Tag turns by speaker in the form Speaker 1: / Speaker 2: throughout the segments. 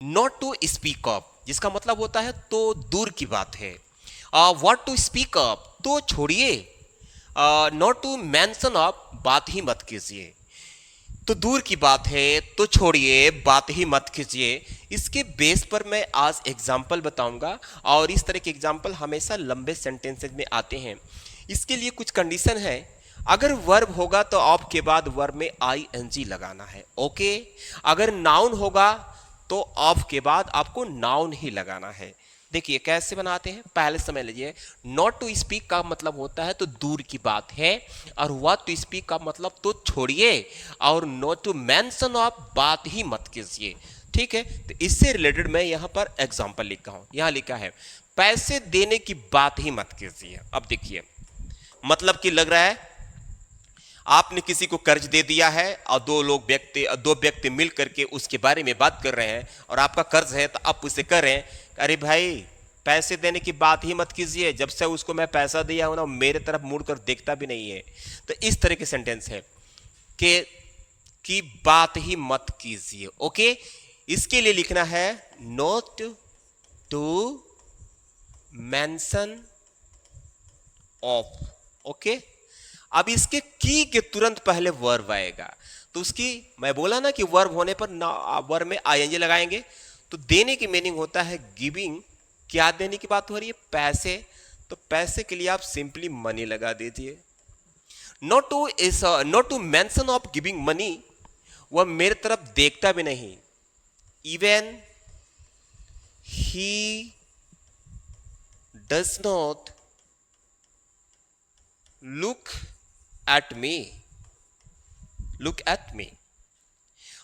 Speaker 1: Not to speak up, जिसका मतलब होता है तो दूर की बात है। व्हाट टू स्पीक अप, तो छोड़िए। नॉट टू मेंशन अप, बात ही मत कीजिए। तो दूर की बात है तो छोड़िए, बात ही मत कीजिए। इसके बेस पर मैं आज एग्जाम्पल बताऊंगा, और इस तरह के एग्जाम्पल हमेशा लंबे सेंटेंसेज में आते हैं। इसके लिए कुछ कंडीशन है। अगर वर्ब होगा तो ऑफ के बाद वर्ब में आईएनजी लगाना है, ओके। अगर नाउन होगा तो ऑफ के बाद आपको नाउन ही लगाना है। देखिए कैसे बनाते हैं, पहले समझ लीजिए। नॉट टू स्पीक का मतलब होता है तो दूर की बात है, और व्हाट टू स्पीक का मतलब तो छोड़िए, और नॉट टू मेंशन ऑफ, बात ही मत कीजिए। ठीक है, तो इससे रिलेटेड मैं यहाँ पर एग्जांपल लिखा हूँ। यहाँ लिखा है पैसे देने की बात ही मत कीजिए। अब देखिए मतलब कि लग रहा है आपने किसी को कर्ज दे दिया है, और दो व्यक्ति मिल करके उसके बारे में बात कर रहे हैं, और आपका कर्ज है तो आप उसे कह रहे हैं अरे भाई पैसे देने की बात ही मत कीजिए, जब से उसको मैं पैसा दिया हूं ना मेरे तरफ मुड़ कर देखता भी नहीं है। तो इस तरह के सेंटेंस है कि बात ही मत कीजिए, ओके। इसके लिए लिखना है not to mention of, okay. अब इसके की के तुरंत पहले वर्ब आएगा, तो उसकी मैं बोला ना कि वर्ब होने पर वर्ब में आईएनजी लगाएंगे। तो देने की मीनिंग होता है गिविंग। क्या देने की बात हो रही है, पैसे। तो पैसे के लिए आप सिंपली मनी लगा दीजिए। Not to mention of giving money, वह मेरे तरफ देखता भी नहीं। Even he does not look at me, look at me.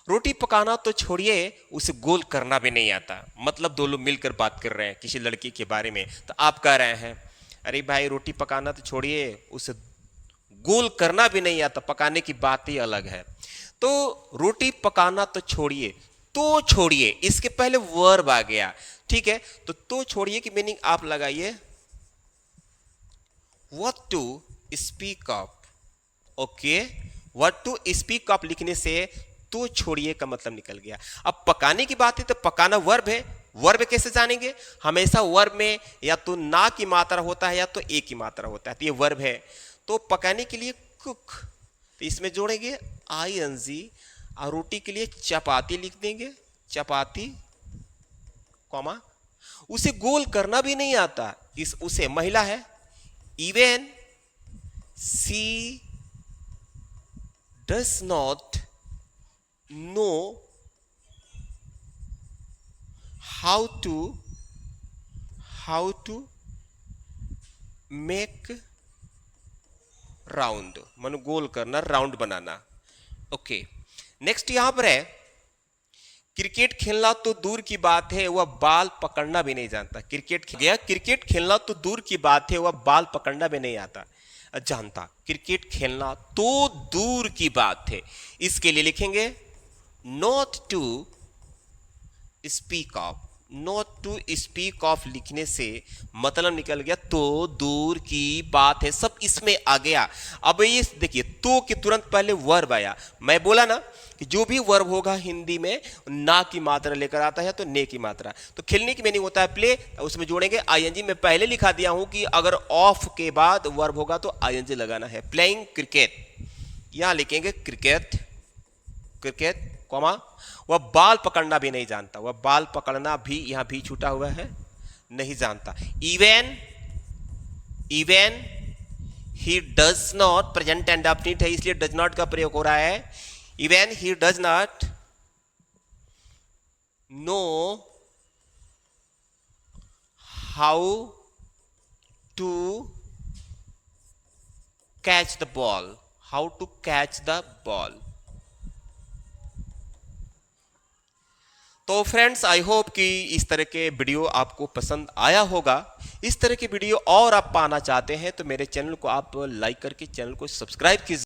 Speaker 1: रोटी पकाना तो छोड़िए, उसे गोल करना भी नहीं आता। मतलब दो लोग मिलकर बात कर रहे हैं किसी लड़की के बारे में, तो आप कह रहे हैं अरे भाई रोटी पकाना तो छोड़िए, उसे गोल करना भी नहीं आता। पकाने की बात ही अलग है। तो रोटी पकाना तो छोड़िए इसके पहले वर्ब आ गया, ठीक है। तो छोड़िए की मीनिंग आप लगाइए what to speak up, okay. What to speak up लिखने से तो छोड़िए का मतलब निकल गया। अब पकाने की बात है तो पकाना वर्ब है। वर्ब कैसे जानेंगे, हमेशा वर्ब में या तो ना की मात्रा होता है या तो ए की मात्रा होता है, तो ये वर्ब है। तो पकाने के लिए कुक, तो इसमें जोड़ेंगे आईएनजी, और रोटी के लिए चपाती लिख देंगे, चपाती कॉमा। उसे गोल करना भी नहीं आता, उसे महिला है। Even she does not know how to make round, मानो गोल करना, राउंड बनाना, ओके। नेक्स्ट यहां पर है क्रिकेट खेलना तो दूर की बात है, वह बाल पकड़ना भी नहीं जानता। क्रिकेट खेलना तो दूर की बात है, वह बाल पकड़ना भी नहीं आता जानता। क्रिकेट खेलना तो दूर की बात है, इसके लिए लिखेंगे not to speak of. Not to speak of लिखने से मतलब निकल गया तो दूर की बात है, सब इसमें आ गया। अब ये देखिए तो के तुरंत पहले वर्ब आया। मैं बोला ना कि जो भी वर्ब होगा हिंदी में ना की मात्रा लेकर आता है तो ने की मात्रा। तो खेलने की मीनिंग होता है प्ले, उसमें जोड़ेंगे आईएनजी। मैं पहले लिखा दिया हूं कि अगर ऑफ के बाद वर्ब होगा तो आईएनजी लगाना है। प्लेइंग क्रिकेट, यहां लिखेंगे क्रिकेट, क्रिकेट कॉमा। वह बाल पकड़ना भी नहीं जानता, वह बाल पकड़ना भी यहां भी छूटा हुआ है, नहीं जानता। Even he does not, present indefinite है इसलिए डज नॉट का प्रयोग हो रहा है। Even he does not know how to catch the ball, how to catch the ball. तो फ्रेंड्स आई होप कि इस तरह के वीडियो आपको पसंद आया होगा। इस तरह के वीडियो और आप पाना चाहते हैं तो मेरे चैनल को आप लाइक करके चैनल को सब्सक्राइब कीजिए।